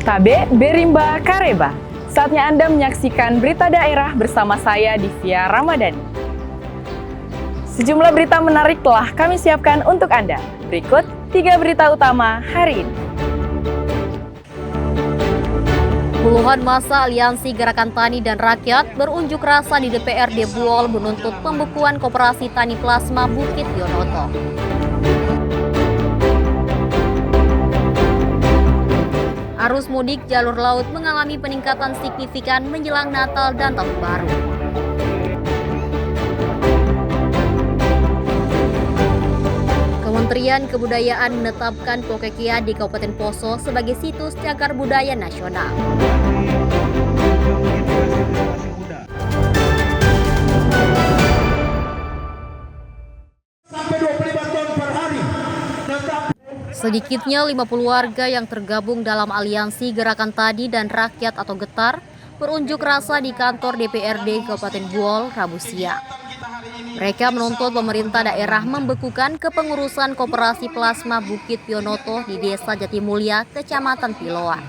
Tabe Berimba Kareba. Saatnya Anda menyaksikan berita daerah bersama saya Divya Ramadhani. Sejumlah berita menarik telah kami siapkan untuk Anda. Berikut 3 berita utama hari ini. Puluhan massa Aliansi Gerakan Tani dan Rakyat berunjuk rasa di DPRD Buol menuntut pembekuan Koperasi Tani Plasma Bukit Yonoto. Arus mudik jalur laut mengalami peningkatan signifikan menjelang Natal dan Tahun Baru. Kementerian Kebudayaan menetapkan Pokekia di Kabupaten Poso sebagai situs cagar budaya nasional. Sedikitnya 50 warga yang tergabung dalam Aliansi Gerakan Tani dan Rakyat atau GETAR berunjuk rasa di kantor DPRD Kabupaten Buol Rabu siang. Mereka menuntut pemerintah daerah membekukan kepengurusan Koperasi Plasma Bukit Yonoto di Desa Jatimulya, Kecamatan Piloan.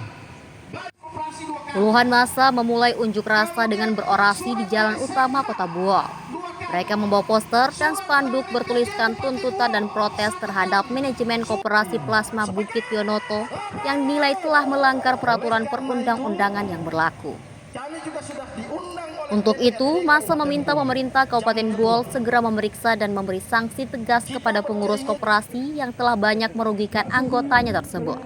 Puluhan massa memulai unjuk rasa dengan berorasi di jalan utama Kota Buol. Mereka membawa poster dan spanduk bertuliskan tuntutan dan protes terhadap manajemen Koperasi Plasma Bukit Yonoto yang dinilai telah melanggar peraturan perundang-undangan yang berlaku. Untuk itu, massa meminta pemerintah Kabupaten Buol segera memeriksa dan memberi sanksi tegas kepada pengurus koperasi yang telah banyak merugikan anggotanya tersebut.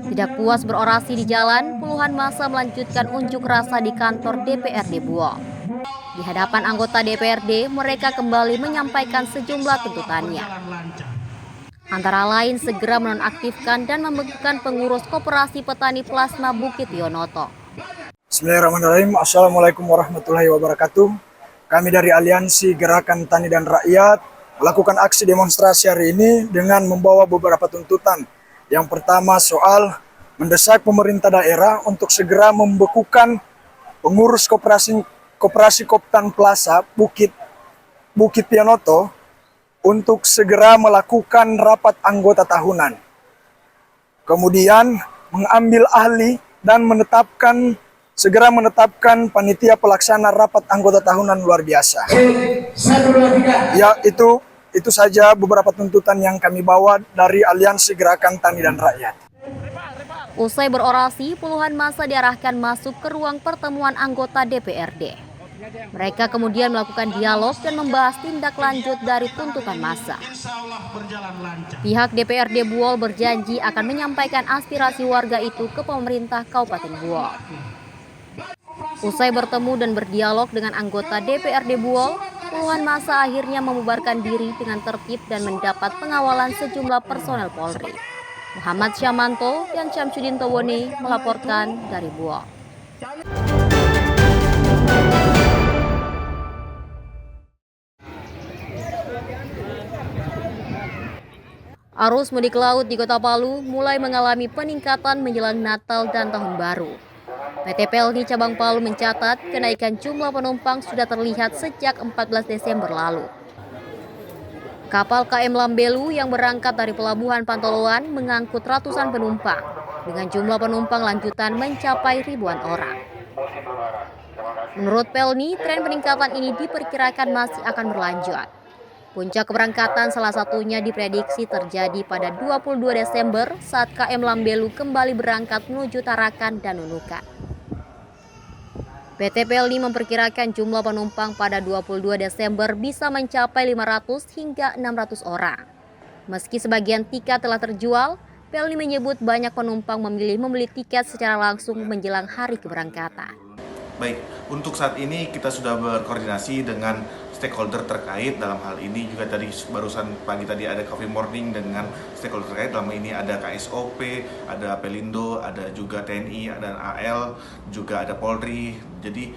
Tidak puas berorasi di jalan, puluhan massa melanjutkan unjuk rasa di kantor DPRD Buol. Di hadapan anggota DPRD, mereka kembali menyampaikan sejumlah tuntutannya. Antara lain segera menonaktifkan dan membekukan pengurus Koperasi Petani Plasma Bukit Yonoto. Bismillahirrahmanirrahim. Assalamualaikum warahmatullahi wabarakatuh. Kami dari Aliansi Gerakan Tani dan Rakyat melakukan aksi demonstrasi hari ini dengan membawa beberapa tuntutan. Yang pertama soal mendesak pemerintah daerah untuk segera membekukan pengurus Koperasi Koptan Plaza Bukit Yonoto untuk segera melakukan rapat anggota tahunan. Kemudian mengambil ahli dan segera menetapkan panitia pelaksana rapat anggota tahunan luar biasa. Ya, itu saja beberapa tuntutan yang kami bawa dari Aliansi Gerakan Tani dan Rakyat. Usai berorasi, puluhan massa diarahkan masuk ke ruang pertemuan anggota DPRD. Mereka kemudian melakukan dialog dan membahas tindak lanjut dari tuntutan massa. Pihak DPRD Buol berjanji akan menyampaikan aspirasi warga itu ke pemerintah Kabupaten Buol. Usai bertemu dan berdialog dengan anggota DPRD Buol, puluhan massa akhirnya membubarkan diri dengan tertib dan mendapat pengawalan sejumlah personel Polri. Muhammad Syamanto dan Syamsuddin Towone melaporkan dari Buol. Arus mudik laut di Kota Palu mulai mengalami peningkatan menjelang Natal dan Tahun Baru. PT Pelni Cabang Palu mencatat kenaikan jumlah penumpang sudah terlihat sejak 14 Desember lalu. Kapal KM Lambelu yang berangkat dari Pelabuhan Pantoloan mengangkut ratusan penumpang, dengan jumlah penumpang lanjutan mencapai ribuan orang. Menurut Pelni, tren peningkatan ini diperkirakan masih akan berlanjut. Puncak keberangkatan salah satunya diprediksi terjadi pada 22 Desember saat KM Lambelu kembali berangkat menuju Tarakan dan Nunukan. PT Pelni memperkirakan jumlah penumpang pada 22 Desember bisa mencapai 500 hingga 600 orang. Meski sebagian tiket telah terjual, Pelni menyebut banyak penumpang memilih membeli tiket secara langsung menjelang hari keberangkatan. Baik, untuk saat ini kita sudah berkoordinasi dengan stakeholder terkait. Dalam hal ini juga tadi barusan pagi tadi ada coffee morning dengan stakeholder terkait. Dalam ini ada KSOP, ada Pelindo, ada juga TNI, ada AL, juga ada Polri. Jadi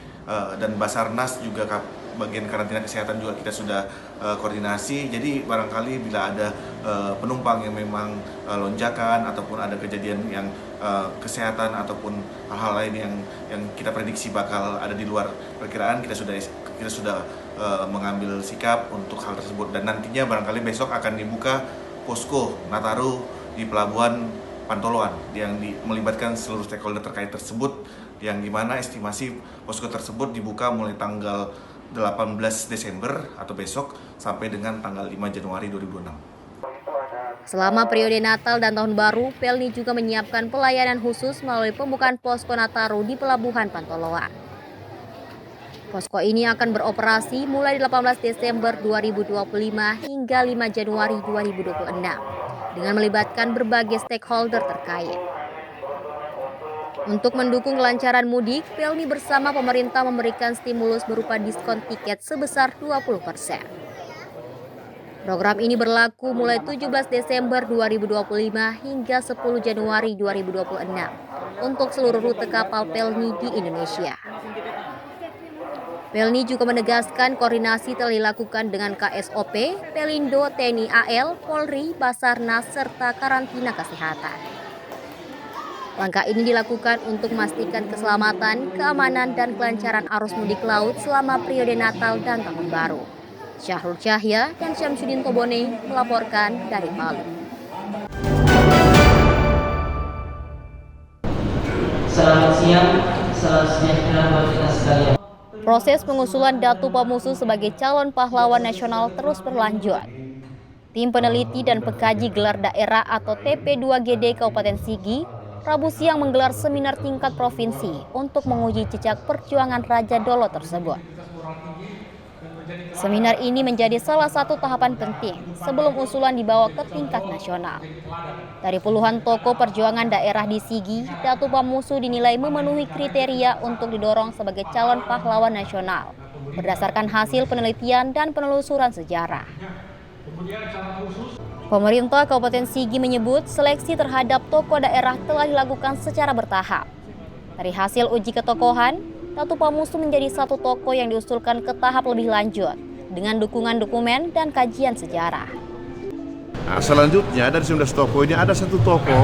dan Basarnas juga bagian karantina kesehatan juga kita sudah koordinasi. Jadi barangkali bila ada penumpang yang memang lonjakan ataupun ada kejadian yang kesehatan ataupun hal-hal lain yang kita prediksi bakal ada di luar perkiraan, kita sudah mengambil sikap untuk hal tersebut. Dan nantinya barangkali besok akan dibuka posko Nataru di Pelabuhan pantoloan yang melibatkan seluruh stakeholder terkait tersebut, yang dimana estimasi posko tersebut dibuka mulai tanggal 18 Desember atau besok sampai dengan tanggal 5 Januari 2026. Selama periode Natal dan Tahun Baru, Pelni juga menyiapkan pelayanan khusus melalui pembukaan posko Nataru di Pelabuhan Pantoloan. Posko ini akan beroperasi mulai 18 Desember 2025 hingga 5 Januari 2026 dengan melibatkan berbagai stakeholder terkait. Untuk mendukung kelancaran mudik, Pelni bersama pemerintah memberikan stimulus berupa diskon tiket sebesar 20%. Program ini berlaku mulai 17 Desember 2025 hingga 10 Januari 2026 untuk seluruh rute kapal Pelni di Indonesia. Pelni juga menegaskan koordinasi telah dilakukan dengan KSOP, Pelindo, TNI AL, Polri, Basarnas, serta karantina kesehatan. Langkah ini dilakukan untuk memastikan keselamatan, keamanan, dan kelancaran arus mudik laut selama periode Natal dan Tahun Baru. Syahrul Cahya dan Syamsuddin Tobone melaporkan dari Palu. Selamat siang, salam sejahtera buat kita sekalian. Proses pengusulan Datu Pamusu sebagai calon pahlawan nasional terus berlanjut. Tim peneliti dan pengkaji gelar daerah atau TP2GD Kabupaten Sigi Rabu siang menggelar seminar tingkat provinsi untuk menguji jejak perjuangan Raja Dolo tersebut. Seminar ini menjadi salah satu tahapan penting sebelum usulan dibawa ke tingkat nasional. Dari puluhan tokoh perjuangan daerah di Sigi, Datu Pamusu dinilai memenuhi kriteria untuk didorong sebagai calon pahlawan nasional berdasarkan hasil penelitian dan penelusuran sejarah. Pemerintah Kabupaten Sigi menyebut seleksi terhadap tokoh daerah telah dilakukan secara bertahap. Dari hasil uji ketokohan, Datu Pamusu menjadi satu tokoh yang diusulkan ke tahap lebih lanjut dengan dukungan dokumen dan kajian sejarah. Nah, selanjutnya dari 19 tokoh ini ada satu tokoh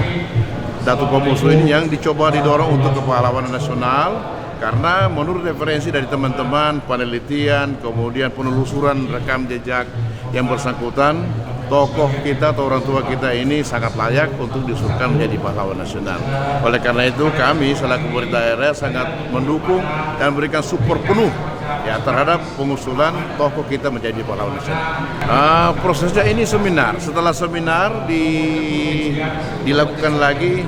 Datu Pamusu ini yang dicoba didorong untuk kepahlawanan nasional karena menurut referensi dari teman-teman penelitian kemudian penelusuran rekam jejak yang bersangkutan, tokoh kita atau orang tua kita ini sangat layak untuk diusulkan menjadi pahlawan nasional. Oleh karena itu kami selaku pemerintah daerah sangat mendukung dan memberikan support penuh ya terhadap pengusulan tokoh kita menjadi pahlawan nasional. Prosesnya ini seminar. Setelah seminar dilakukan lagi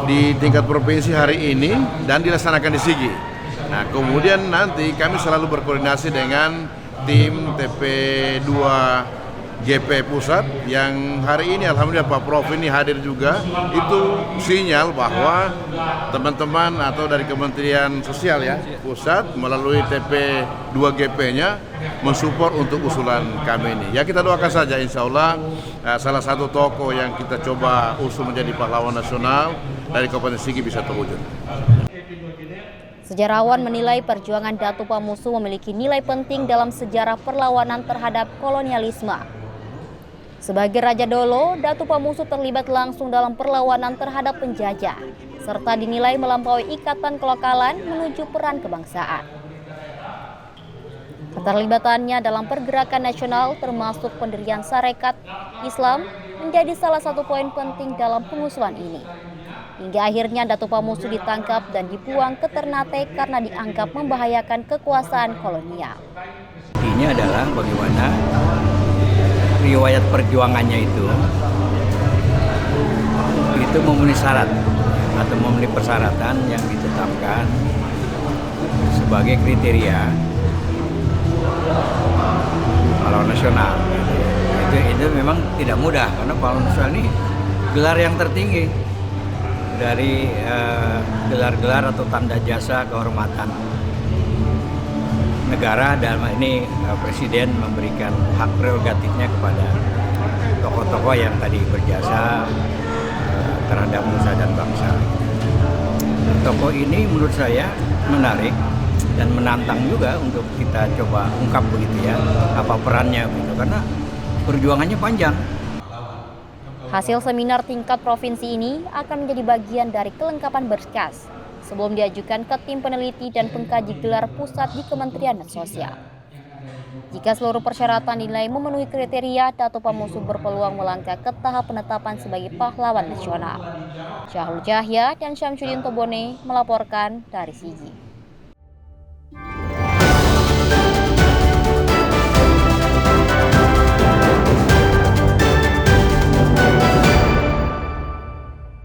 di tingkat provinsi hari ini dan dilaksanakan di Sigi. Nah, kemudian nanti kami selalu berkoordinasi dengan tim TP2 GP Pusat yang hari ini alhamdulillah Pak Prof ini hadir juga. Itu sinyal bahwa teman-teman atau dari Kementerian Sosial ya Pusat melalui TP2GP-nya mensupport untuk usulan kami ini. Ya kita doakan saja insya Allah salah satu tokoh yang kita coba usul menjadi pahlawan nasional dari Kabupaten Sigi bisa terwujud. Sejarawan menilai perjuangan Datu Pamusu memiliki nilai penting dalam sejarah perlawanan terhadap kolonialisme. Sebagai Raja Dolo, Datu Pamusu terlibat langsung dalam perlawanan terhadap penjajah, serta dinilai melampaui ikatan kelokalan menuju peran kebangsaan. Keterlibatannya dalam pergerakan nasional termasuk pendirian Sarekat Islam menjadi salah satu poin penting dalam pengusulan ini. Hingga akhirnya Datu Pamusu ditangkap dan dibuang ke Ternate karena dianggap membahayakan kekuasaan kolonial. Ini adalah bagaimana riwayat perjuangannya itu memenuhi syarat atau memenuhi persyaratan yang ditetapkan sebagai kriteria pahlawan nasional. Itu memang tidak mudah karena pahlawan nasional ini gelar yang tertinggi dari gelar-gelar atau tanda jasa kehormatan negara. Dalam ini Presiden memberikan hak prerogatifnya kepada tokoh-tokoh yang tadi berjasa terhadap nusa dan bangsa. Tokoh ini menurut saya menarik dan menantang juga untuk kita coba ungkap begitu ya apa perannya gitu karena perjuangannya panjang. Hasil seminar tingkat provinsi ini akan menjadi bagian dari kelengkapan berkas sebelum diajukan ke tim peneliti dan pengkaji gelar pusat di Kementerian Sosial. Jika seluruh persyaratan dinilai memenuhi kriteria, Dato Pamusu berpeluang melangkah ke tahap penetapan sebagai pahlawan nasional. Syahrul Jahya dan Syamsuddin Tobone melaporkan dari Sigi.